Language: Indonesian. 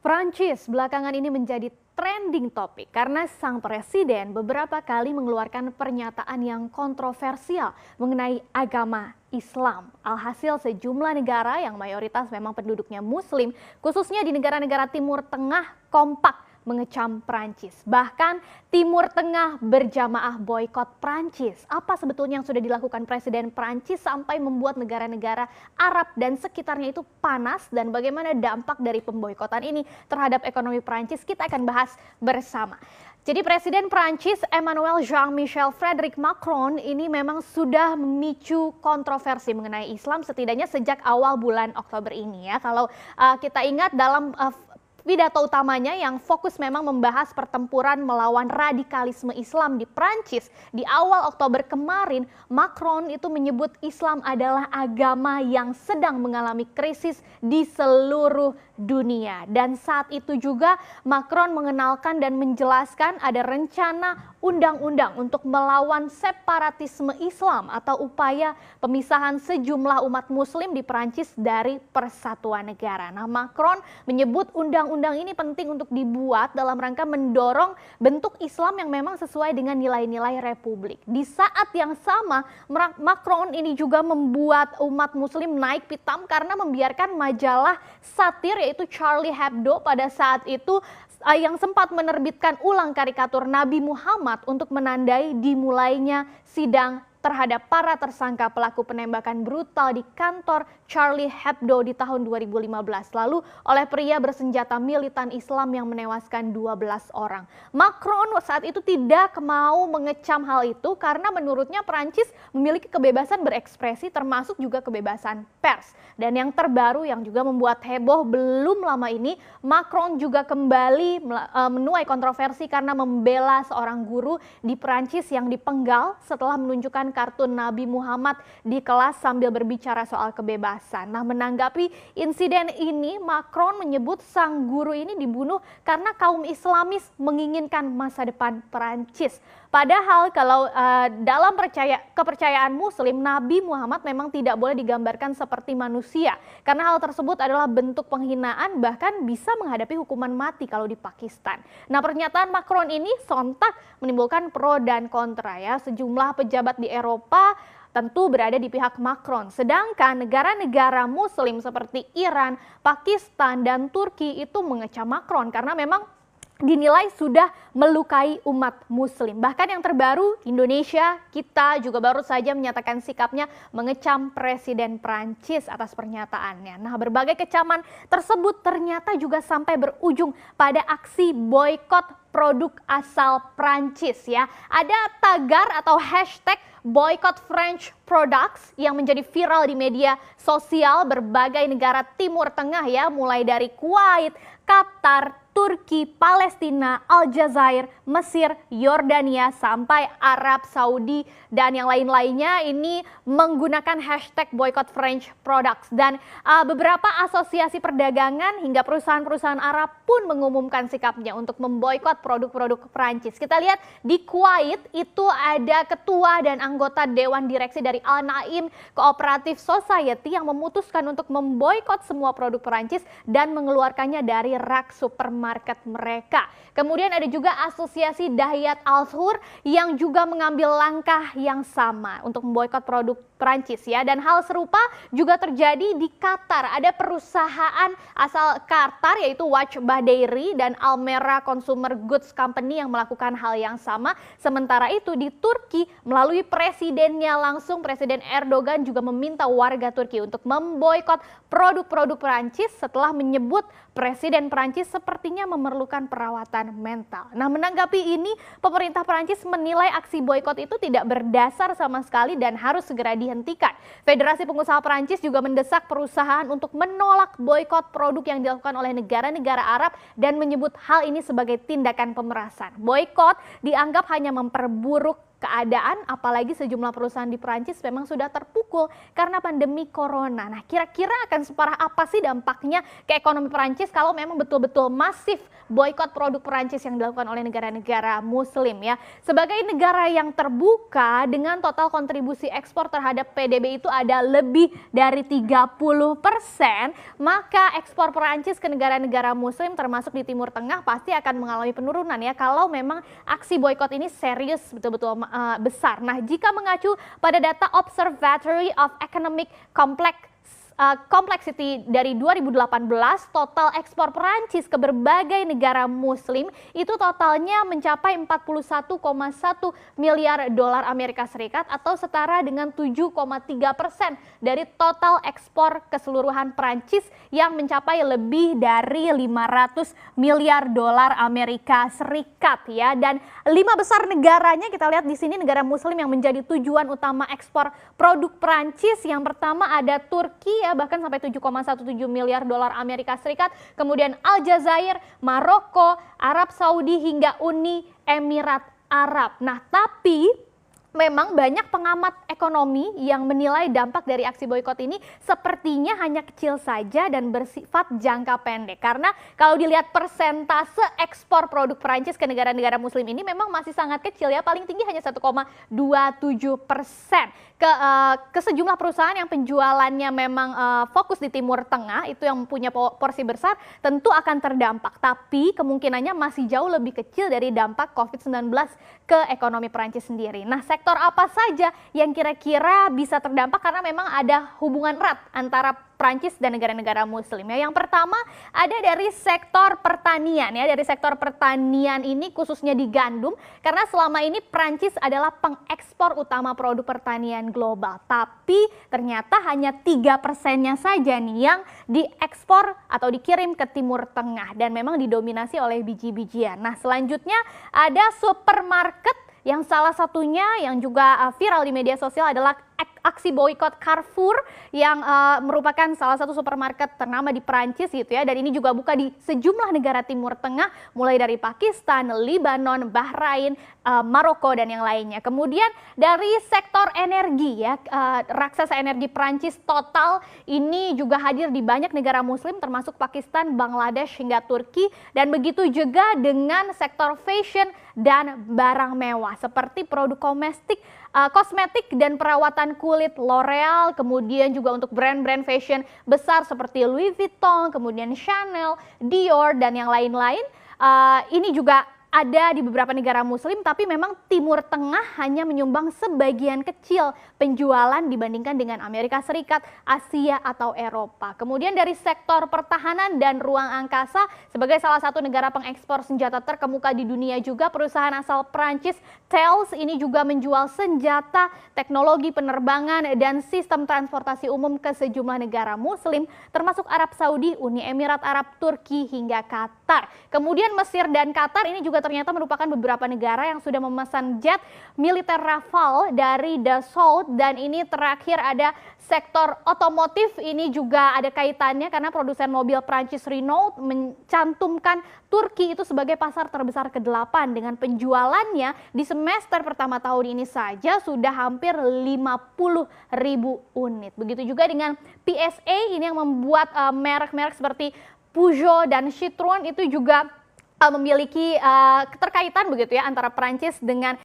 Prancis belakangan ini menjadi trending topik karena sang presiden beberapa kali mengeluarkan pernyataan yang kontroversial mengenai agama Islam. Alhasil sejumlah negara yang mayoritas memang penduduknya Muslim, khususnya di negara-negara Timur Tengah kompak mengecam Prancis. Bahkan Timur Tengah berjamaah boykot Prancis. Apa sebetulnya yang sudah dilakukan Presiden Prancis sampai membuat negara-negara Arab dan sekitarnya itu panas, dan bagaimana dampak dari pemboikotan ini terhadap ekonomi Prancis? Kita akan bahas bersama. Jadi Presiden Prancis Emmanuel Jean-Michel Frédéric Macron ini memang sudah memicu kontroversi mengenai Islam setidaknya sejak awal bulan Oktober ini ya. Kalau kita ingat dalam pidato utamanya yang fokus memang membahas pertempuran melawan radikalisme Islam di Prancis. Di awal Oktober kemarin, Macron itu menyebut Islam adalah agama yang sedang mengalami krisis di seluruh dunia. Dan saat itu juga Macron mengenalkan dan menjelaskan ada rencana undang-undang untuk melawan separatisme Islam atau upaya pemisahan sejumlah umat Muslim di Prancis dari persatuan negara. Nah, Macron menyebut undang-undang ini penting untuk dibuat dalam rangka mendorong bentuk Islam yang memang sesuai dengan nilai-nilai Republik. Di saat yang sama, Macron ini juga membuat umat Muslim naik pitam karena membiarkan majalah satir yaitu Charlie Hebdo pada saat itu yang sempat menerbitkan ulang karikatur Nabi Muhammad untuk menandai dimulainya sidang terhadap para tersangka pelaku penembakan brutal di kantor Charlie Hebdo di tahun 2015 lalu oleh pria bersenjata militan Islam yang menewaskan 12 orang. Macron saat itu tidak mau mengecam hal itu karena menurutnya Prancis memiliki kebebasan berekspresi termasuk juga kebebasan pers. Dan yang terbaru yang juga membuat heboh belum lama ini, Macron juga kembali menuai kontroversi karena membela seorang guru di Prancis yang dipenggal setelah menunjukkan kartun Nabi Muhammad di kelas sambil berbicara soal kebebasan. Nah, menanggapi insiden ini, Macron menyebut sang guru ini dibunuh karena kaum Islamis menginginkan masa depan Perancis. Padahal kalau dalam kepercayaan Muslim, Nabi Muhammad memang tidak boleh digambarkan seperti manusia. Karena hal tersebut adalah bentuk penghinaan, bahkan bisa menghadapi hukuman mati kalau di Pakistan. Nah, pernyataan Macron ini sontak menimbulkan pro dan kontra ya. Sejumlah pejabat di Eropa tentu berada di pihak Macron. Sedangkan negara-negara Muslim seperti Iran, Pakistan, dan Turki itu mengecam Macron karena memang dinilai sudah melukai umat Muslim. Bahkan yang terbaru, Indonesia, kita juga baru saja menyatakan sikapnya mengecam Presiden Prancis atas pernyataannya. Nah, berbagai kecaman tersebut ternyata juga sampai berujung pada aksi boykot produk asal Prancis ya. Ada tagar atau hashtag boycott French products yang menjadi viral di media sosial berbagai negara Timur Tengah ya, mulai dari Kuwait, Qatar, Turki, Palestina, Aljazair, Mesir, Yordania, sampai Arab Saudi dan yang lain-lainnya ini menggunakan hashtag boycott French products. Dan beberapa asosiasi perdagangan hingga perusahaan-perusahahan Arab pun mengumumkan sikapnya untuk memboikot produk-produk Prancis. Kita lihat di Kuwait itu ada ketua dan anggota Dewan Direksi dari Al Naim Cooperative Society yang memutuskan untuk memboikot semua produk Prancis dan mengeluarkannya dari rak supermarket mereka. Kemudian ada juga asosiasi Dahiyat Al-Thur yang juga mengambil langkah yang sama untuk memboikot produk Prancis ya. Dan hal serupa juga terjadi di Qatar. Ada perusahaan asal Qatar yaitu Wajbah Dairy dan Almera Consumer Goods Company yang melakukan hal yang sama. Sementara itu di Turki melalui presidennya langsung, Presiden Erdogan juga meminta warga Turki untuk memboikot produk-produk Prancis setelah menyebut Presiden Prancis sepertinya memerlukan perawatan mental. Nah, menanggapi ini, pemerintah Prancis menilai aksi boikot itu tidak berdasar sama sekali dan harus segera dihentikan. Federasi Pengusaha Prancis juga mendesak perusahaan untuk menolak boikot produk yang dilakukan oleh negara-negara Arab dan menyebut hal ini sebagai tindakan pemerasan. Boikot dianggap hanya memperburuk keadaan, apalagi sejumlah perusahaan di Prancis memang sudah terpukul karena pandemi corona. Nah, kira-kira akan separah apa sih dampaknya ke ekonomi Prancis kalau memang betul-betul masif boikot produk Perancis yang dilakukan oleh negara-negara Muslim ya. Sebagai negara yang terbuka dengan total kontribusi ekspor terhadap PDB itu ada lebih dari 30%, maka ekspor Perancis ke negara-negara Muslim termasuk di Timur Tengah pasti akan mengalami penurunan ya kalau memang aksi boikot ini serius betul-betul besar. Nah, jika mengacu pada data Observatory of Economic Complexity dari 2018, total ekspor Perancis ke berbagai negara Muslim itu totalnya mencapai 41,1 miliar dolar Amerika Serikat atau setara dengan 7,3% dari total ekspor keseluruhan Perancis yang mencapai lebih dari 500 miliar dolar Amerika Serikat ya. Dan 5 besar negaranya kita lihat di sini negara Muslim yang menjadi tujuan utama ekspor produk Perancis. Yang pertama ada Turki ya, bahkan sampai 7,17 miliar dolar Amerika Serikat. Kemudian Aljazair, Maroko, Arab Saudi hingga Uni Emirat Arab. Nah, tapi memang banyak pengamat ekonomi yang menilai dampak dari aksi boikot ini sepertinya hanya kecil saja dan bersifat jangka pendek. Karena kalau dilihat persentase ekspor produk Perancis ke negara-negara Muslim ini memang masih sangat kecil ya, paling tinggi hanya 1,27%. Ke sejumlah perusahaan yang penjualannya memang fokus di Timur Tengah, itu yang punya porsi besar, tentu akan terdampak. Tapi kemungkinannya masih jauh lebih kecil dari dampak COVID-19 ke ekonomi Perancis sendiri. Nah, sektor apa saja yang kira-kira bisa terdampak karena memang ada hubungan erat antara Prancis dan negara-negara Muslim ya. Yang pertama ada dari sektor pertanian ya. Dari sektor pertanian ini khususnya di gandum, karena selama ini Prancis adalah pengekspor utama produk pertanian global. Tapi ternyata hanya 3%-nya saja nih yang diekspor atau dikirim ke Timur Tengah dan memang didominasi oleh biji-bijian. Nah, selanjutnya ada supermarket yang salah satunya yang juga viral di media sosial adalah aksi boikot Carrefour yang merupakan salah satu supermarket ternama di Prancis gitu ya, dan ini juga buka di sejumlah negara Timur Tengah mulai dari Pakistan, Lebanon, Bahrain, Maroko dan yang lainnya. Kemudian dari sektor energi ya, raksasa energi Prancis Total ini juga hadir di banyak negara Muslim termasuk Pakistan, Bangladesh hingga Turki, dan begitu juga dengan sektor fashion dan barang mewah seperti produk kosmetik dan perawatan kulit L'Oreal, kemudian juga untuk brand-brand fashion besar seperti Louis Vuitton, kemudian Chanel, Dior dan yang lain-lain. Ini juga ada di beberapa negara Muslim, tapi memang Timur Tengah hanya menyumbang sebagian kecil penjualan dibandingkan dengan Amerika Serikat, Asia atau Eropa. Kemudian dari sektor pertahanan dan ruang angkasa, sebagai salah satu negara pengekspor senjata terkemuka di dunia juga, perusahaan asal Prancis Thales ini juga menjual senjata, teknologi penerbangan dan sistem transportasi umum ke sejumlah negara Muslim, termasuk Arab Saudi, Uni Emirat Arab, Turki hingga Qatar. Kemudian Mesir dan Qatar ini juga ternyata merupakan beberapa negara yang sudah memesan jet militer Rafale dari Dassault, dan ini terakhir ada sektor otomotif, ini juga ada kaitannya karena produsen mobil Prancis Renault mencantumkan Turki itu sebagai pasar terbesar ke-8 dengan penjualannya di semester pertama tahun ini saja sudah hampir 50.000 unit. Begitu juga dengan PSA ini yang membuat merek-merek seperti Peugeot dan Citroën itu juga memiliki keterkaitan begitu ya antara Prancis dengan